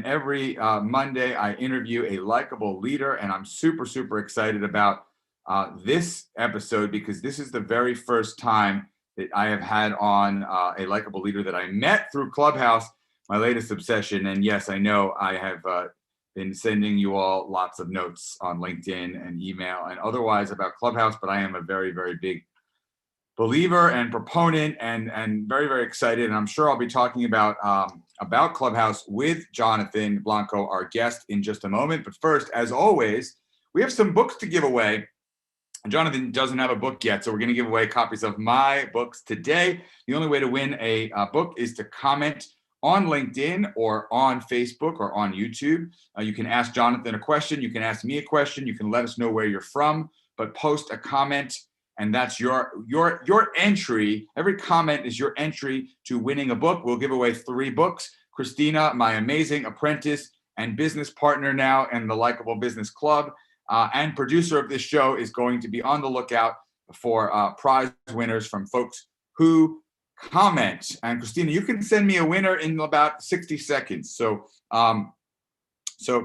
every Monday, I interview a likable leader, and I'm super, super excited about this episode because this is the very first time that I have had on a likable leader that I met through Clubhouse, my latest obsession. And yes, I know I have been sending you all lots of notes on LinkedIn and email and otherwise about Clubhouse, but I am a very, very big believer and proponent and very, very excited. And I'm sure I'll be talking about Clubhouse with Jonathan Blanco, our guest, in just a moment. But first, as always, we have some books to give away. Jonathan doesn't have a book yet, so we're going to give away copies of my books today. The only way to win a book is to comment on LinkedIn or on Facebook or on YouTube. You can ask Jonathan a question. You can ask me a question. You can let us know where you're from, but post a comment, and that's your entry. Every comment is your entry to winning a book. We'll give away 3 books. Christina, my amazing apprentice and business partner now in the Likeable Business Club, and producer of this show, is going to be on the lookout for prize winners from folks who comment. And Christina, you can send me a winner in about 60 seconds. So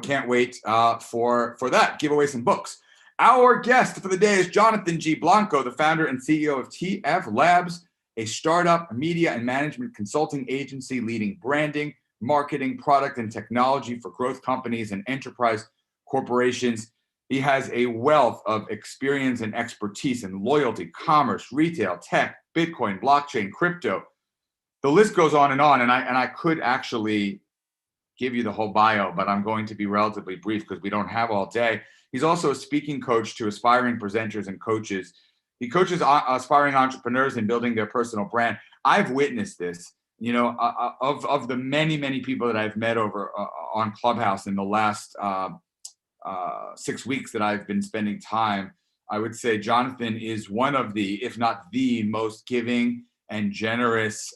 can't wait for that. Give away some books. Our guest for the day is Jonathan G. Blanco, the founder and CEO of TF Labs, a startup media and management consulting agency leading branding, marketing, product, and technology for growth companies and enterprise corporations. He has a wealth of experience and expertise in loyalty, commerce, retail, tech, Bitcoin, blockchain, crypto. The list goes on, and I could actually give you the whole bio, but I'm going to be relatively brief because we don't have all day. He's also a speaking coach to aspiring presenters and coaches. He coaches aspiring entrepreneurs in building their personal brand. I've witnessed this, of the many, many people that I've met over on Clubhouse in the last 6 weeks that I've been spending time. I would say Jonathan is one of the, if not the most giving and generous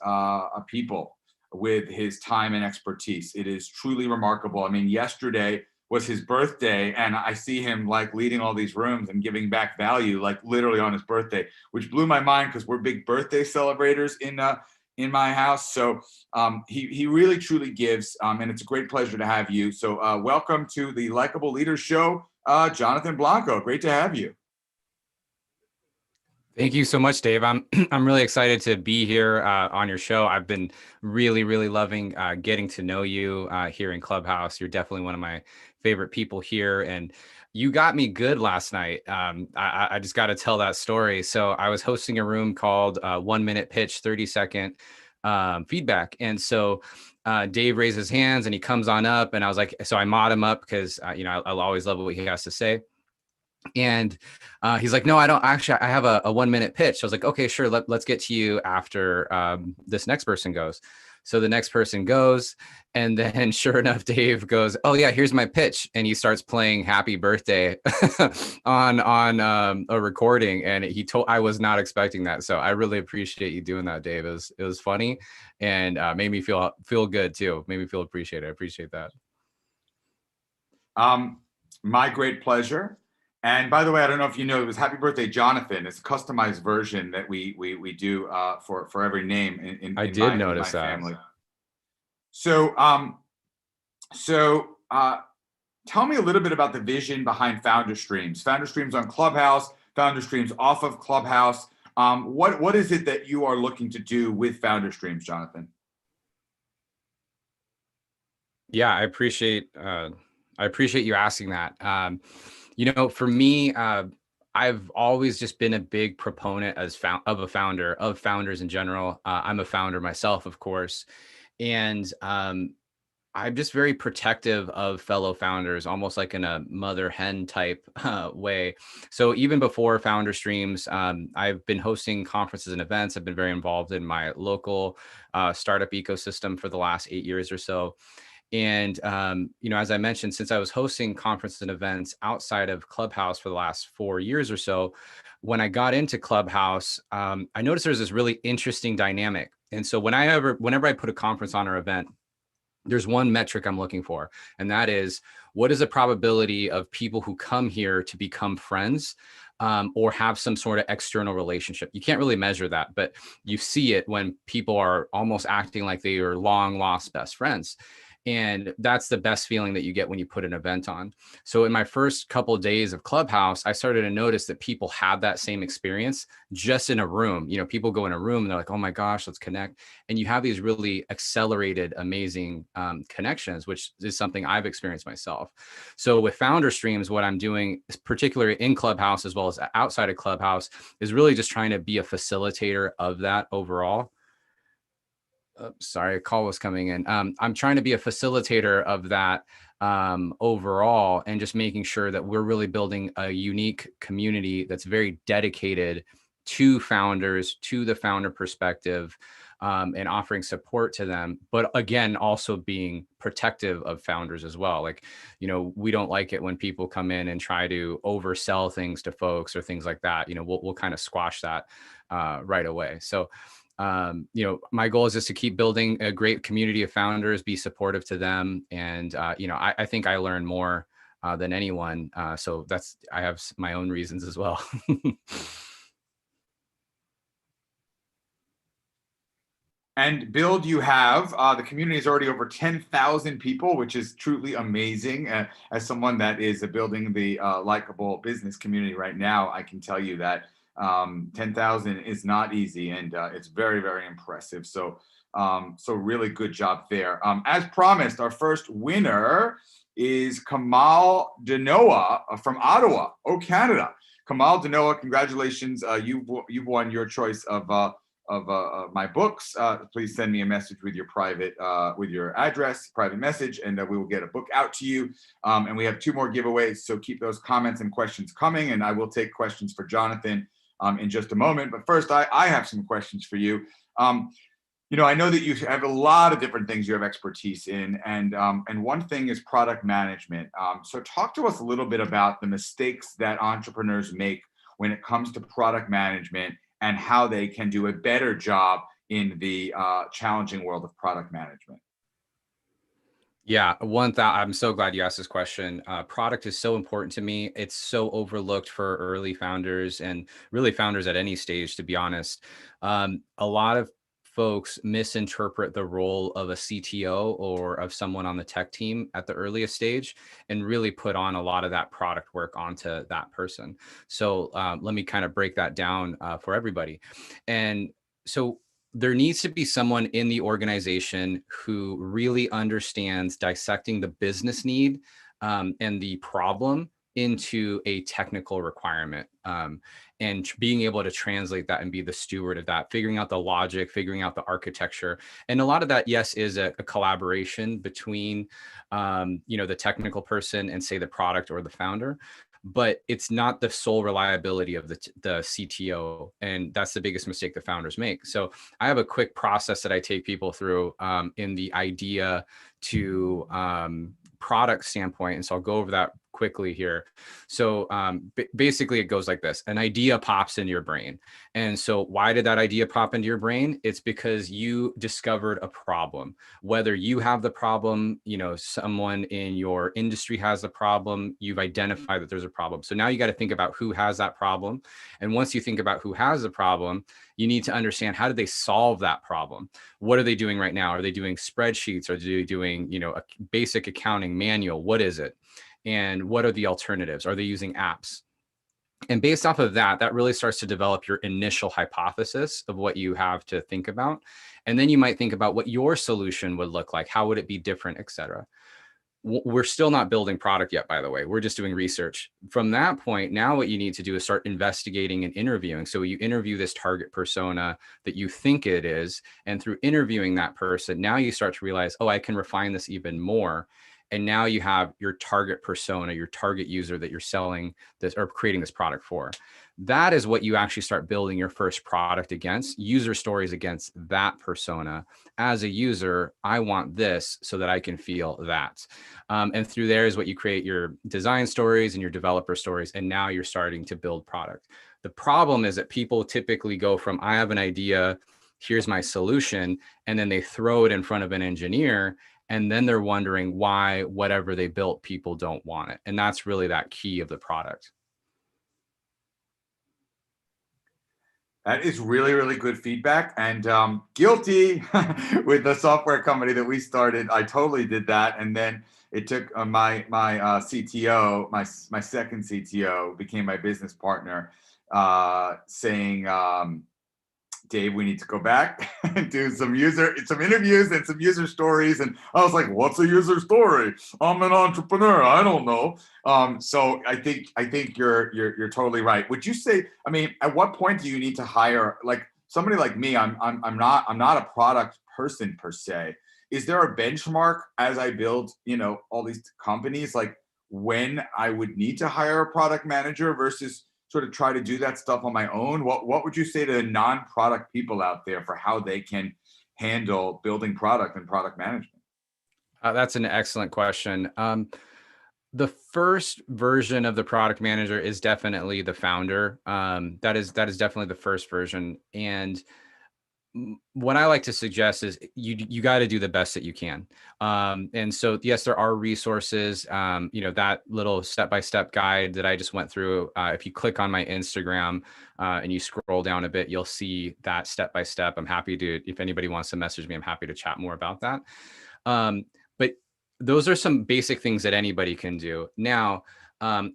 people with his time and expertise. It is truly remarkable. I mean, yesterday was his birthday, and I see him like leading all these rooms and giving back value, like literally on his birthday, which blew my mind because we're big birthday celebrators in my house. So he really truly gives, and it's a great pleasure to have you. So welcome to the Likeable Leaders Show, Jonathan Blanco. Great to have you. Thank you so much, Dave. I'm really excited to be here on your show. I've been really, really loving getting to know you here in Clubhouse. You're definitely one of my favorite people here, and you got me good last night. I just got to tell that story. So I was hosting a room called 1 Minute Pitch, 30-second feedback, and so Dave raised his hands and he comes on up, and I was like, so I mod him up because I'll always love what he has to say. And he's like, no, I don't actually, I have a 1 minute pitch. So I was like, okay, sure. Let's get to you after this next person goes. So the next person goes, and then sure enough, Dave goes, oh yeah, here's my pitch. And he starts playing Happy Birthday on a recording. And I was not expecting that. So I really appreciate you doing that, Dave. It was funny and made me feel good too. Made me feel appreciated. I appreciate that. My great pleasure. And by the way, I don't know if you know, it was Happy Birthday, Jonathan. It's a customized version that we do for every name in my family. So tell me a little bit about the vision behind Founder Streams. Founder Streams on Clubhouse, Founder Streams off of Clubhouse. What is it that you are looking to do with Founder Streams, Jonathan? Yeah, I appreciate you asking that. For me, I've always just been a big proponent of founders in general. I'm a founder myself, of course. And I'm just very protective of fellow founders, almost like in a mother hen type way. So even before Founder Streams, I've been hosting conferences and events. I've been very involved in my local startup ecosystem for the last 8 years or so. And, as I mentioned, since I was hosting conferences and events outside of Clubhouse for the last 4 years or so, when I got into Clubhouse, I noticed there's this really interesting dynamic. And so whenever I put a conference on or event, there's one metric I'm looking for, and that is, what is the probability of people who come here to become friends or have some sort of external relationship? You can't really measure that, but you see it when people are almost acting like they are long lost best friends. And that's the best feeling that you get when you put an event on. So in my first couple of days of Clubhouse, I started to notice that people had that same experience just in a room. You know, people go in a room and they're like, oh my gosh, let's connect. And you have these really accelerated, amazing connections, which is something I've experienced myself. So with founder streams, what I'm doing, particularly in Clubhouse as well as outside of Clubhouse, is really just trying to be a facilitator of that overall. Sorry, a call was coming in. I'm trying to be a facilitator of that overall, and just making sure that we're really building a unique community that's very dedicated to founders, to the founder perspective, and offering support to them. But again, also being protective of founders as well. Like, you know, we don't like it when people come in and try to oversell things to folks or things like that. You know, we'll kind of squash that right away. So you know, my goal is just to keep building a great community of founders, be supportive to them. And, you know, I think I learn more than anyone. So I have my own reasons as well. And Build, you have the community is already over 10,000 people, which is truly amazing. As someone that is building the Likeable business community right now, I can tell you that 10,000 is not easy, and it's very, very impressive. So, so really good job there. As promised, our first winner is Kamal Denoa from Ottawa, Canada. Kamal Denoa, congratulations! You've won your choice of my books. Please send me a message with your with your address, private message, and we will get a book out to you. And we have 2 more giveaways, so keep those comments and questions coming, and I will take questions for Jonathan in just a moment. But first, I have some questions for you. You know, I know that you have a lot of different things you have expertise in, and one thing is product management. So talk to us a little bit about the mistakes that entrepreneurs make when it comes to product management, and how they can do a better job in the challenging world of product management. Yeah, I'm so glad you asked this question. Product is so important to me. It's so overlooked for early founders and really founders at any stage, to be honest. A lot of folks misinterpret the role of a CTO or of someone on the tech team at the earliest stage, and really put on a lot of that product work onto that person. So let me kind of break that down for everybody. And so there needs to be someone in the organization who really understands dissecting the business need and the problem into a technical requirement, and being able to translate that and be the steward of that, figuring out the logic, figuring out the architecture. And a lot of that, yes, is a collaboration between you know, the technical person and, say, the product or the founder. But it's not the sole reliability of the CTO. And that's the biggest mistake the founders make. So I have a quick process that I take people through in the idea to product standpoint. And so I'll go over that quickly here. So basically it goes like this: an idea pops into your brain. And so why did that idea pop into your brain? It's because you discovered a problem. Whether you have the problem, you know, someone in your industry has a problem, you've identified that there's a problem. So now you got to think about who has that problem. And once you think about who has the problem, you need to understand, how did they solve that problem? What are they doing right now? Are they doing spreadsheets? Are they doing, you know, a basic accounting manual? What is it? And what are the alternatives? Are they using apps? And based off of that, that really starts to develop your initial hypothesis of what you have to think about. And then you might think about what your solution would look like. How would it be different, et cetera? We're still not building product yet, by the way. We're just doing research. From that point, now what you need to do is start investigating and interviewing. So you interview this target persona that you think it is. And through interviewing that person, now you start to realize, oh, I can refine this even more. And now you have your target persona, your target user that you're selling this or creating this product for. That is what you actually start building your first product against, user stories against that persona. As a user, I want this so that I can feel that. And through there is what you create your design stories and your developer stories. And now you're starting to build product. The problem is that people typically go from, I have an idea, here's my solution, and then they throw it in front of an engineer. And then they're wondering why whatever they built, people don't want it. And that's really that key of the product. That is really, really good feedback. And guilty with the software company that we started. I totally did that. And then it took my CTO, my second CTO, became my business partner, saying, Dave, we need to go back and do some interviews and some user stories. And I was like, what's a user story? I'm an entrepreneur. I don't know. So I think you're totally right. Would you say, I mean, at what point do you need to hire like somebody like me? I'm not a product person per se. Is there a benchmark as I build, all these companies, like when I would need to hire a product manager versus sort of try to do that stuff on my own? What would you say to non-product people out there for how they can handle building product and product management? That's an excellent question. The first version of the product manager is definitely the founder. That is definitely the first version. And what I like to suggest is you got to do the best that you can. And so, yes, there are resources. That little step-by-step guide that I just went through. If you click on my Instagram and you scroll down a bit, you'll see that step-by-step. I'm happy to, if anybody wants to message me, I'm happy to chat more about that. But those are some basic things that anybody can do. Now,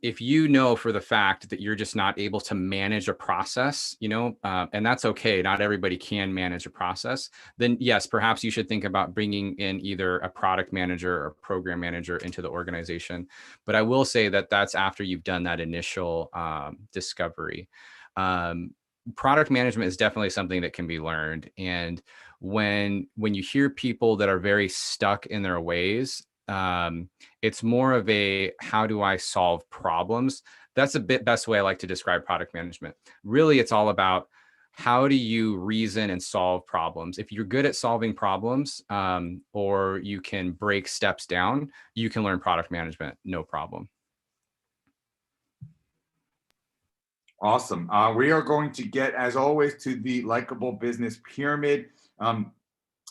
if you know for the fact that you're just not able to manage a process, and that's okay, not everybody can manage a process, then yes, perhaps you should think about bringing in either a product manager or program manager into the organization. But I will say that that's after you've done that initial discovery. Product management is definitely something that can be learned. And when you hear people that are very stuck in their ways, it's more of a, how do I solve problems? That's a best way I like to describe product management. Really, it's all about how do you reason and solve problems. If you're good at solving problems, or you can break steps down, you can learn product management, no problem. Awesome. We are going to get, as always, to the Likeable Business Pyramid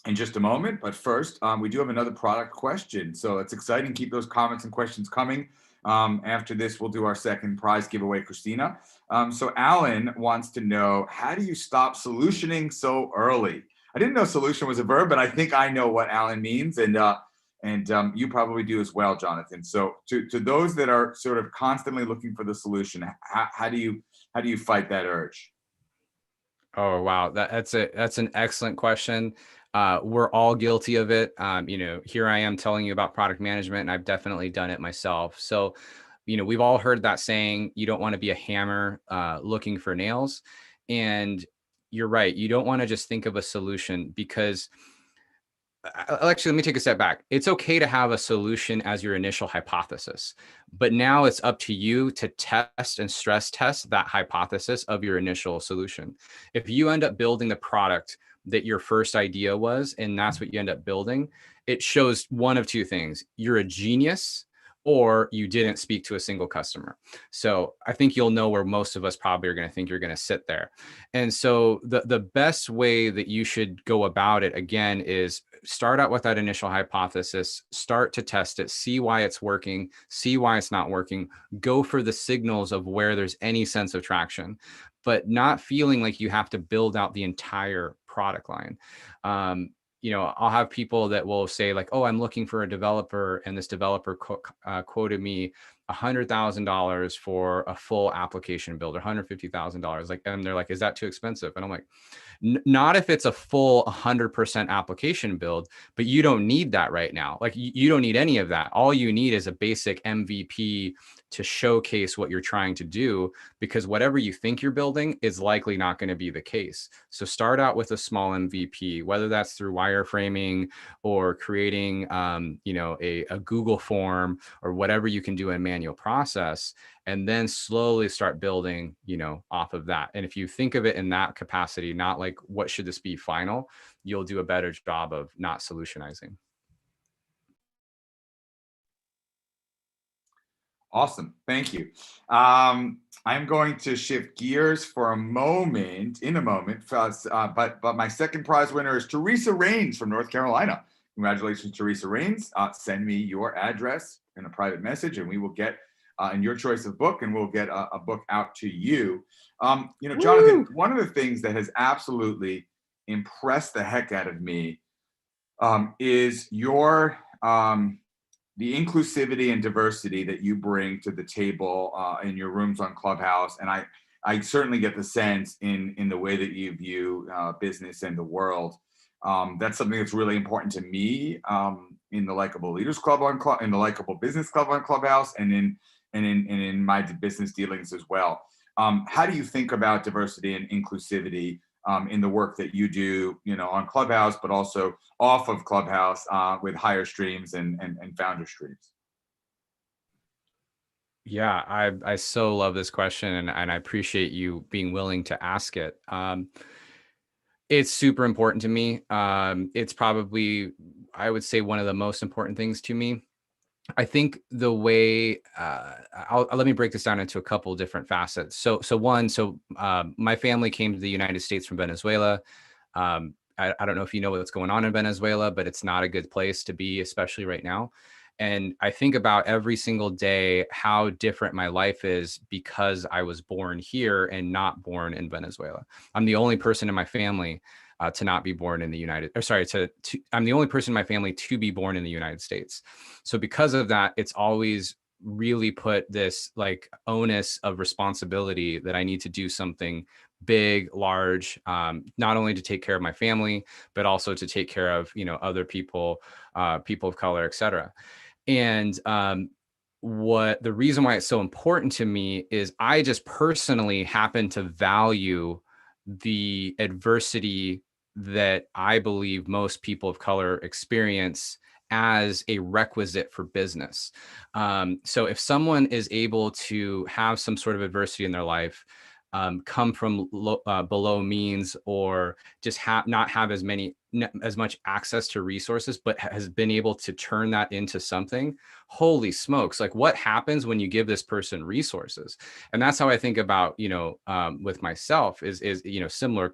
in just a moment. But first, we do have another product question. So it's exciting. Keep those comments and questions coming. After this, we'll do our second prize giveaway, Christina. So Alan wants to know, how do you stop solutioning so early? I didn't know solution was a verb, but I think I know what Alan means. And you probably do as well, Jonathan. So to those that are sort of constantly looking for the solution, how do you fight that urge? Oh, wow. That's an excellent question. We're all guilty of it. Here I am telling you about product management, and I've definitely done it myself. So, we've all heard that saying, you don't want to be a hammer looking for nails. And you're right. You don't want to just think of a solution, because actually, let me take a step back. It's okay to have a solution as your initial hypothesis, but now it's up to you to test and stress test that hypothesis of your initial solution. If you end up building the product that your first idea was, and that's what you end up building, it shows one of two things: you're a genius, or you didn't speak to a single customer. So I think you'll know where most of us probably are going to think you're going to sit there. And so the best way that you should go about it, again, is start out with that initial hypothesis, start to test it, see why it's working, see why it's not working, go for the signals of where there's any sense of traction, but not feeling like you have to build out the entire product line. I'll have people that will say like, oh, I'm looking for a developer, and this developer quoted me $100,000 for a full application build, or $150,000. Like, and they're like, is that too expensive? And I'm like, not if it's a full 100% application build, but you don't need that right now. Like, you don't need any of that. All you need is a basic MVP to showcase what you're trying to do, because whatever you think you're building is likely not going to be the case. So start out with a small MVP, whether that's through wireframing or creating, a Google form, or whatever you can do in manual process, and then slowly start building, off of that. And if you think of it in that capacity, not like, what should this be final, you'll do a better job of not solutionizing. Awesome. Thank you. I'm going to shift gears for a moment, but my second prize winner is Teresa Rains from North Carolina. Congratulations, Teresa Rains. Send me your address in a private message, and we will get and your choice of book, and we'll get a book out to you. Jonathan, Woo! one of the things that has absolutely impressed the heck out of me is your the inclusivity and diversity that you bring to the table in your rooms on Clubhouse. And I certainly get the sense in the way that you view business and the world. That's something that's really important to me in the Likeable Leaders Club in the Likeable Business Club on Clubhouse, and in my business dealings as well. How do you think about diversity and inclusivity in the work that you do, on Clubhouse, but also off of Clubhouse with higher streams and founder streams? Yeah, I so love this question, and I appreciate you being willing to ask it. It's super important to me. It's probably, I would say, one of the most important things to me. I think the way let me break this down into a couple different facets. My family came to the United States from Venezuela. I don't know if you know what's going on in Venezuela, but it's not a good place to be, especially right now. And I think about every single day how different my life is because I was born here and not born in Venezuela. I'm the only person in my family to not be born in the I'm the only person in my family to be born in the United States. So because of that, it's always really put this like onus of responsibility that I need to do something big, large, not only to take care of my family, but also to take care of, other people, people of color, et cetera. And what the reason why it's so important to me is I just personally happen to value the adversity that I believe most people of color experience as a requisite for business. So if someone is able to have some sort of adversity in their life, come from below means, or just not have as much access to resources, but has been able to turn that into something, holy smokes, like what happens when you give this person resources? And that's how I think about, with myself is similar.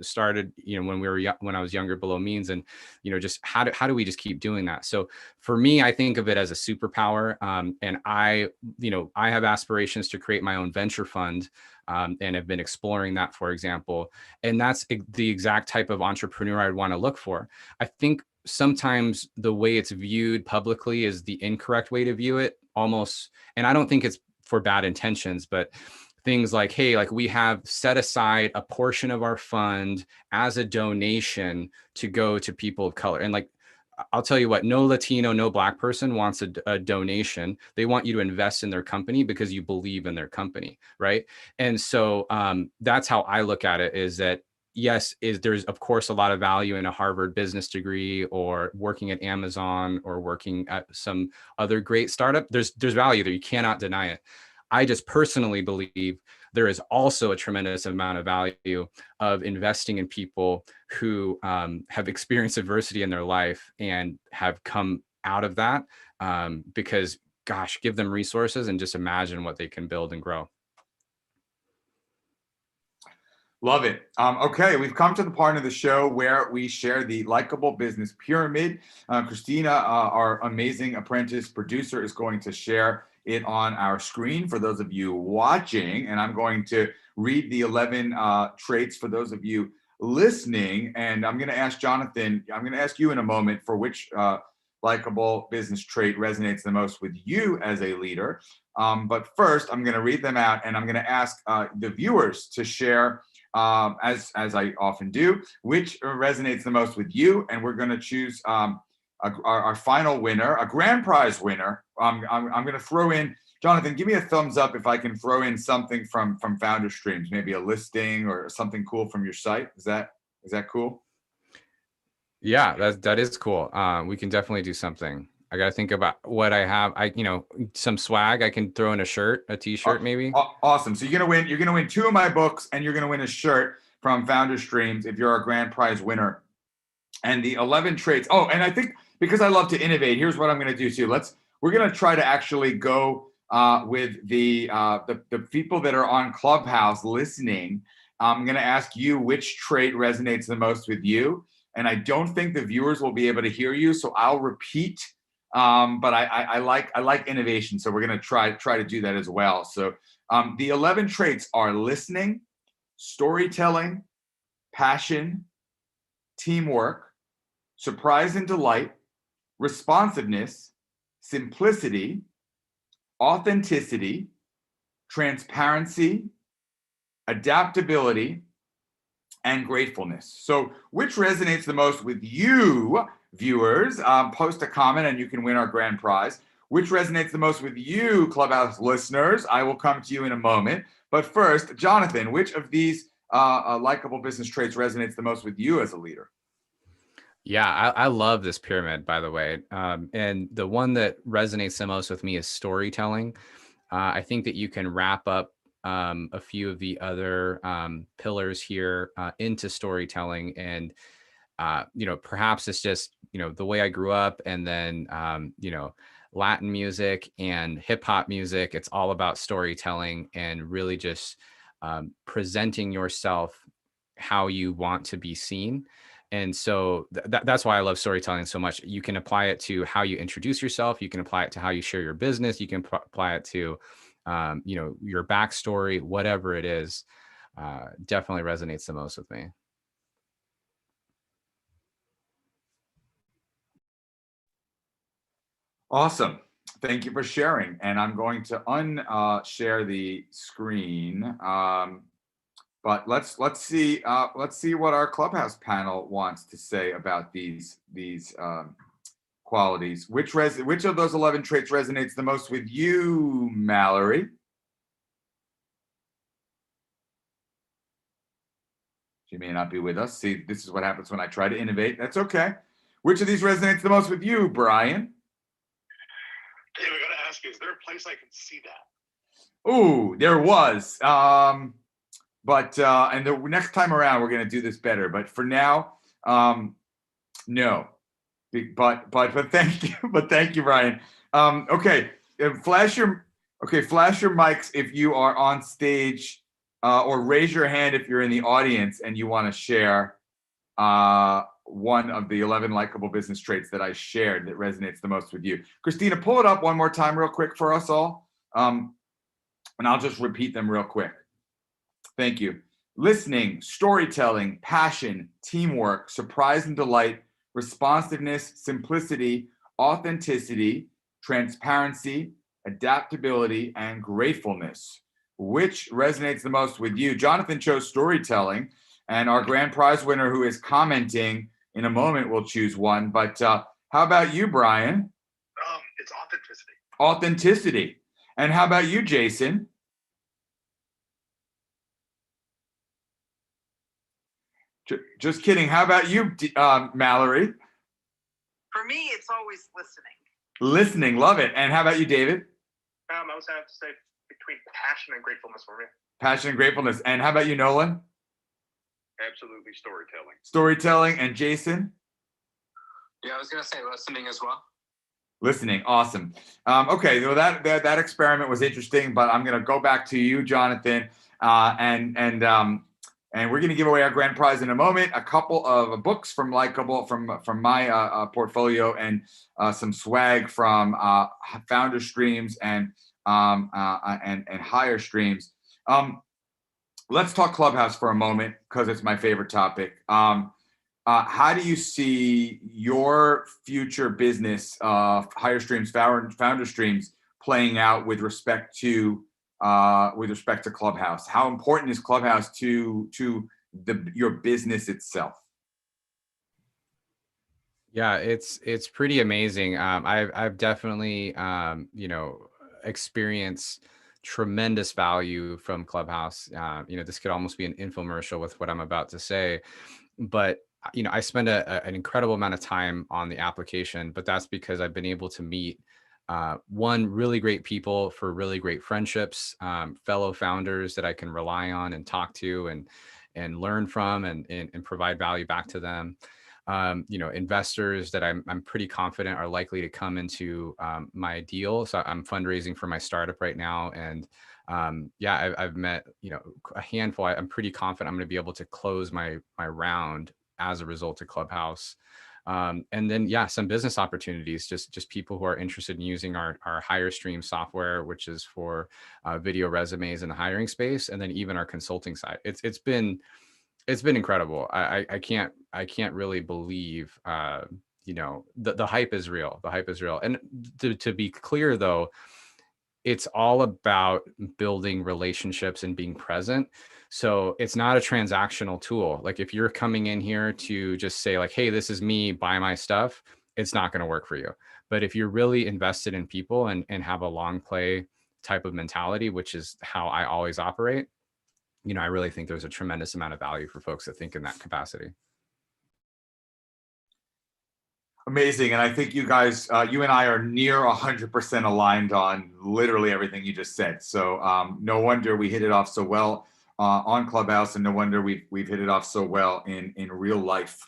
Started, when I was younger, below means, and just how do we just keep doing that? So for me, I think of it as a superpower, and I have aspirations to create my own venture fund, and have been exploring that, for example. And that's the exact type of entrepreneur I'd want to look for. I think sometimes the way it's viewed publicly is the incorrect way to view it, almost. And I don't think it's for bad intentions, but things like, hey, like we have set aside a portion of our fund as a donation to go to people of color. And like, I'll tell you what, no Latino, no Black person wants a donation. They want you to invest in their company because you believe in their company, right? And so that's how I look at it, is that yes, there's of course a lot of value in a Harvard business degree, or working at Amazon, or working at some other great startup. There's value there. You cannot deny it. I just personally believe there is also a tremendous amount of value of investing in people who have experienced adversity in their life and have come out of that, because, gosh, give them resources and just imagine what they can build and grow. Love it. Okay, we've come to the part of the show where we share the Likeable Business Pyramid. Christina, our amazing apprentice producer, is going to share it on our screen for those of you watching, and I'm going to read the 11 traits for those of you listening. And I'm going to ask Jonathan, I'm going to ask you in a moment for which likable business trait resonates the most with you as a leader. But first, I'm going to read them out, and I'm going to ask the viewers to share, as I often do, which resonates the most with you. And we're going to choose our final winner, a grand prize winner. I'm going to throw in, Jonathan, give me a thumbs up if I can throw in something from Founder Streams, maybe a listing or something cool from your site. Is that cool? Yeah, that is cool. We can definitely do something. I got to think about what I have. Some swag. I can throw in a shirt, a t-shirt, maybe. Awesome. So you're going to win 2 of my books, and you're going to win a shirt from Founder Streams if you're a grand prize winner. And the 11 traits. Oh, and I think because I love to innovate, here's what I'm going to do too. We're going to try to actually go with the people that are on Clubhouse listening. I'm going to ask you which trait resonates the most with you. And I don't think the viewers will be able to hear you. So I'll repeat But I like innovation, so we're going to try to do that as well. So the 11 traits are listening, storytelling, passion, teamwork, surprise and delight, responsiveness, simplicity, authenticity, transparency, adaptability, and gratefulness. So, which resonates the most with you, viewers? Post a comment and you can win our grand prize. Which resonates the most with you, Clubhouse listeners? I will come to you in a moment. But first, Jonathan, which of these likable business traits resonates the most with you as a leader? Yeah, I love this pyramid, by the way. And the one that resonates the most with me is storytelling. I think that you can wrap up a few of the other pillars here into storytelling. And, perhaps it's just, the way I grew up, and then, Latin music and hip hop music. It's all about storytelling and really just presenting yourself how you want to be seen. And so that's why I love storytelling so much. You can apply it to how you introduce yourself. You can apply it to how you share your business. You can apply it to, your backstory, whatever it is. Definitely resonates the most with me. Awesome. Thank you for sharing. And I'm going to unshare the screen. But let's see what our Clubhouse panel wants to say about these qualities. Which of those 11 traits resonates the most with you, Mallory? She may not be with us. See, this is what happens when I try to innovate. That's okay. Which of these resonates the most with you, Brian? Yeah, we got to ask you, is there a place I can see that? Ooh, there was. But and the next time around, we're going to do this better. But for now, no. But thank you. But thank you, Brian. Okay, flash your mics if you are on stage, or raise your hand if you're in the audience and you want to share one of the 11 likable business traits that I shared that resonates the most with you. Christina, pull it up one more time real quick for us all. And I'll just repeat them real quick. Thank you. Listening, storytelling, passion, teamwork, surprise and delight, responsiveness, simplicity, authenticity, transparency, adaptability, and gratefulness. Which resonates the most with you? Jonathan chose storytelling, and our grand prize winner who is commenting in a moment will choose one. But how about you, Brian? It's authenticity. Authenticity. And how about you, Jason? Just kidding. How about you, Mallory? For me, it's always listening. Listening, love it. And how about you, David? I was going to have to say between passion and gratefulness for me. Passion and gratefulness. And how about you, Nolan? Absolutely storytelling. Storytelling. And Jason? Yeah, I was going to say listening as well. Listening, awesome. Okay, well that experiment was interesting, but I'm going to go back to you, Jonathan, and we're going to give away our grand prize in a moment. A couple of books from Likeable, from my portfolio, and some swag from Founder Streams and Higher Streams. Let's talk Clubhouse for a moment because it's my favorite topic. How do you see your future business, Higher Streams, Founder Streams, playing out with respect to Clubhouse? How important is Clubhouse to your business itself? Yeah, it's pretty amazing. I've definitely experienced tremendous value from Clubhouse. This could almost be an infomercial with what I'm about to say, but I spend an incredible amount of time on the application, but that's because I've been able to meet one, really great people for really great friendships, fellow founders that I can rely on and talk to and learn from and provide value back to them. Investors that I'm pretty confident are likely to come into my deal. So I'm fundraising for my startup right now. And I've met, a handful. I'm pretty confident I'm going to be able to close my round as a result of Clubhouse. And then, yeah, some business opportunities, just people who are interested in using our hire stream software, which is for video resumes in the hiring space, and then even our consulting side. It's been incredible. I can't really believe, you know, the hype is real. The hype is real. And to be clear though, it's all about building relationships and being present. So it's not a transactional tool. Like if you're coming in here to just say like, hey, this is me, buy my stuff, it's not going to work for you. But if you're really invested in people and have a long play type of mentality, which is how I always operate, you know, I really think there's a tremendous amount of value for folks that think in that capacity. Amazing. And I think you guys, you and I are near 100% aligned on literally everything you just said. So no wonder we hit it off so well on Clubhouse, and no wonder we've hit it off so well in real life.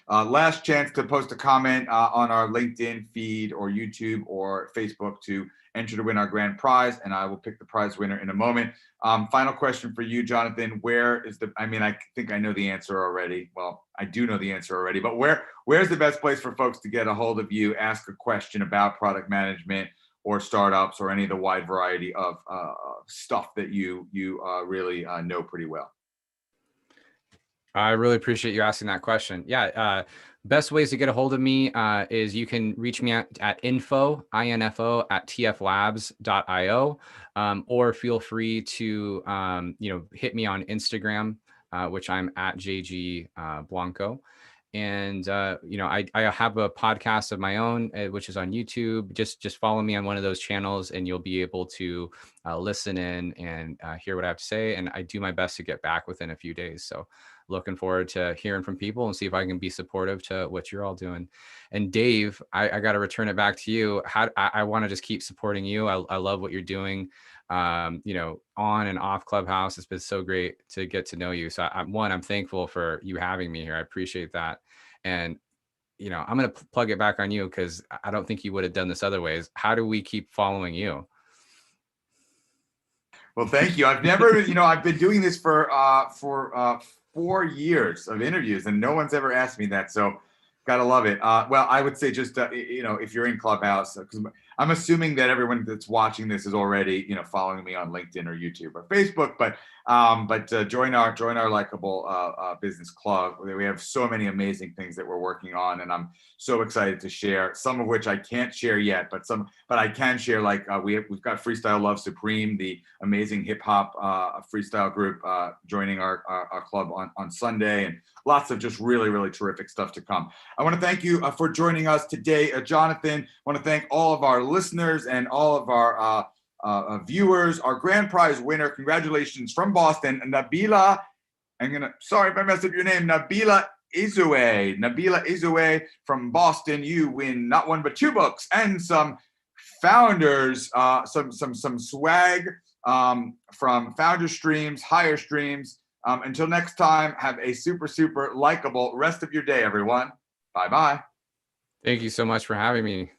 Last chance to post a comment on our LinkedIn feed or YouTube or Facebook to enter to win our grand prize, and I will pick the prize winner in a moment. Final question for you, Jonathan. Where is I mean, I think I know the answer already. Well, I do know the answer already, but where's the best place for folks to get a hold of you, ask a question about product management or startups or any of the wide variety of stuff that you really know pretty well? I really appreciate you asking that question. Yeah, best ways to get a hold of me is you can reach me at info at tflabs.io, or feel free to hit me on Instagram, which I'm at JG Blanco. And I have a podcast of my own, which is on YouTube. Just follow me on one of those channels, and you'll be able to listen in and hear what I have to say. And I do my best to get back within a few days. So looking forward to hearing from people and see if I can be supportive to what you're all doing. And Dave, I got to return it back to you. I want to just keep supporting you. I love what you're doing. On and off Clubhouse. It's been so great to get to know you. So I'm thankful for you having me here. I appreciate that. And, I'm going to plug it back on you because I don't think you would have done this other ways. How do we keep following you? Well, thank you. I've never, I've been doing this for 4 years of interviews, and no one's ever asked me that. So gotta love it. Well, I would say just, if you're in Clubhouse, because I'm assuming that everyone that's watching this is already, following me on LinkedIn or YouTube or Facebook, but join our Likeable business club. We have so many amazing things that we're working on, and I'm so excited to share, some of which I can't share yet, but I can share. Like we've got Freestyle Love Supreme, the amazing hip hop freestyle group, joining our club on Sunday, and lots of just really, really terrific stuff to come. I want to thank you for joining us today, Jonathan. I want to thank all of our listeners and all of our viewers. Our grand prize winner, congratulations, from Boston, Nabila. Sorry if I messed up your name, Nabila Izue. Nabila Izue from Boston. You win not one but 2 books and some founders, some swag from Founder Streams, Hire Streams. Until next time, have a super, super likable rest of your day, everyone. Bye-bye. Thank you so much for having me.